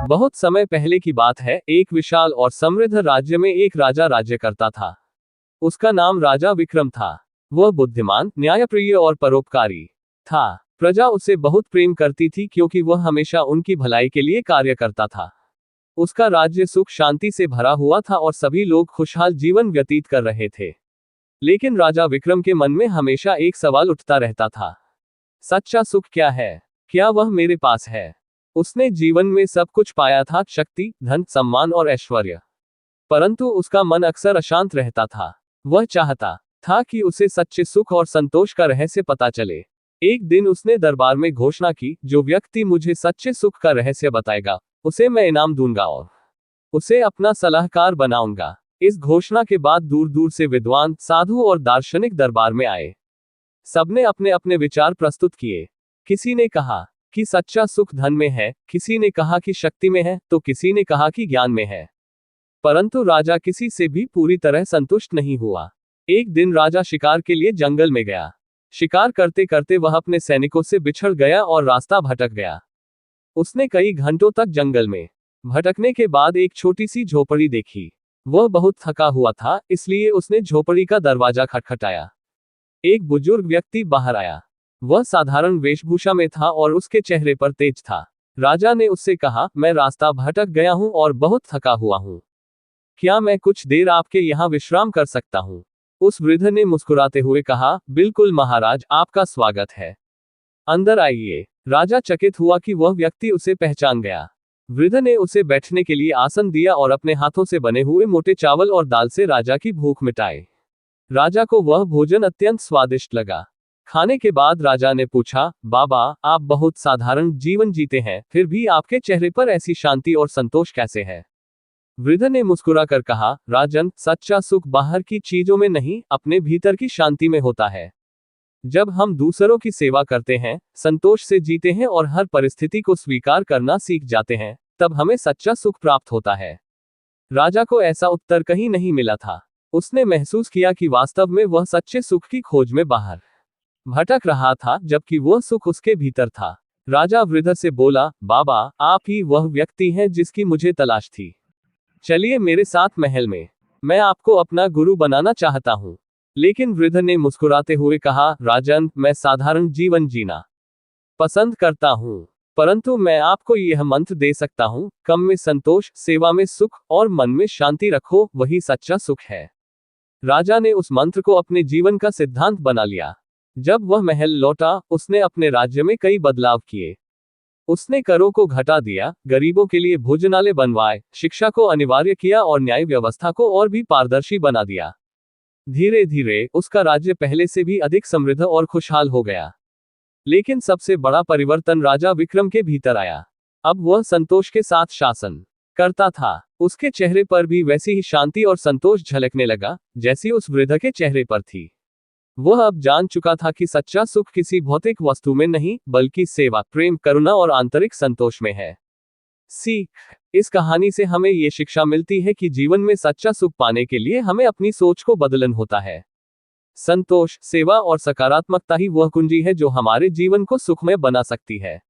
बहुत समय पहले की बात है, एक विशाल और समृद्ध राज्य में एक राजा राज्य करता था। उसका नाम राजा विक्रम था। वह बुद्धिमान, न्यायप्रिय और परोपकारी था। प्रजा उसे बहुत प्रेम करती थी क्योंकि वह हमेशा उनकी भलाई के लिए कार्य करता था। उसका राज्य सुख शांति से भरा हुआ था और सभी लोग खुशहाल जीवन व्यतीत कर रहे थे। लेकिन राजा विक्रम के मन में हमेशा एक सवाल उठता रहता था। सच्चा सुख क्या है? क्या वह मेरे पास है? उसने जीवन में सब कुछ पाया था, शक्ति, धन, सम्मान और ऐश्वर्य। परंतु उसका मन अक्सर अशांत रहता था। वह चाहता था कि उसे सच्चे सुख और संतोष का रहस्य पता चले। एक दिन उसने दरबार में घोषणा की, जो व्यक्ति मुझे सच्चे सुख का रहस्य बताएगा, उसे मैं इनाम दूंगा और उसे अपना सलाहकार बनाऊंगा। इस घोषणा के बाद दूर दूर से विद्वान, साधु और दार्शनिक दरबार में आए। सबने अपने अपने विचार प्रस्तुत किए। किसी ने कहा कि सच्चा सुख धन में है, किसी ने कहा कि शक्ति में है, तो किसी ने कहा कि ज्ञान में है। परंतु राजा किसी से भी पूरी तरह संतुष्ट नहीं हुआ। एक दिन राजा शिकार के लिए जंगल में गया। शिकार करते करते वह अपने सैनिकों से बिछड़ गया और रास्ता भटक गया। उसने कई घंटों तक जंगल में भटकने के बाद एक छोटी सी झोपड़ी देखी। वह बहुत थका हुआ था, इसलिए उसने झोपड़ी का दरवाजा खटखटाया। एक बुजुर्ग व्यक्ति बाहर आया। वह साधारण वेशभूषा में था और उसके चेहरे पर तेज था। राजा ने उससे कहा, मैं रास्ता भटक गया हूं और बहुत थका हुआ हूं। क्या मैं कुछ देर आपके यहाँ विश्राम कर सकता हूं? उस वृद्ध ने मुस्कुराते हुए कहा, बिल्कुल महाराज, आपका स्वागत है। अंदर आइए। राजा चकित हुआ कि वह व्यक्ति उसे पहचान गया। वृद्ध ने उसे बैठने के लिए आसन दिया और अपने हाथों से बने हुए मोटे चावल और दाल से राजा की भूख मिटाई। राजा को वह भोजन अत्यंत स्वादिष्ट लगा। खाने के बाद राजा ने पूछा, बाबा, आप बहुत साधारण जीवन जीते हैं, फिर भी आपके चेहरे पर ऐसी शांति और संतोष कैसे है? वृद्ध ने मुस्कुराकर कहा, राजन, सच्चा सुख बाहर की चीजों में नहीं, अपने भीतर की शांति में होता है। जब हम दूसरों की सेवा करते हैं, संतोष से जीते हैं और हर परिस्थिति को स्वीकार करना सीख जाते हैं, तब हमें सच्चा सुख प्राप्त होता है। राजा को ऐसा उत्तर कहीं नहीं मिला था। उसने महसूस किया कि वास्तव में वह सच्चे सुख की खोज में बाहर भटक रहा था, जबकि वह सुख उसके भीतर था। राजा वृद्ध से बोला, बाबा, आप ही वह व्यक्ति हैं जिसकी मुझे तलाश थी। चलिए मेरे साथ महल में, मैं आपको अपना गुरु बनाना चाहता हूँ। लेकिन वृद्ध ने मुस्कुराते हुए कहा, राजन, मैं साधारण जीवन जीना पसंद करता हूँ, परंतु मैं आपको यह मंत्र दे सकता हूँ, कम में संतोष, सेवा में सुख और मन में शांति रखो, वही सच्चा सुख है। राजा ने उस मंत्र को अपने जीवन का सिद्धांत बना लिया। जब वह महल लौटा, उसने अपने राज्य में कई बदलाव किए। उसने करों को घटा दिया, गरीबों के लिए भोजनालय बनवाए, शिक्षा को अनिवार्य किया और न्याय व्यवस्था को और भी पारदर्शी बना दिया। धीरे धीरे उसका राज्य पहले से भी अधिक समृद्ध और खुशहाल हो गया। लेकिन सबसे बड़ा परिवर्तन राजा विक्रम के भीतर आया। अब वह संतोष के साथ शासन करता था। उसके चेहरे पर भी वैसी ही शांति और संतोष झलकने लगा, जैसी उस वृद्ध के चेहरे पर थी। वह अब जान चुका था कि सच्चा सुख किसी भौतिक वस्तु में नहीं, बल्कि सेवा, प्रेम, करुणा और आंतरिक संतोष में है। सीख। इस कहानी से हमें ये शिक्षा मिलती है कि जीवन में सच्चा सुख पाने के लिए हमें अपनी सोच को बदलना होता है। संतोष, सेवा और सकारात्मकता ही वह कुंजी है जो हमारे जीवन को सुखमय बना सकती है।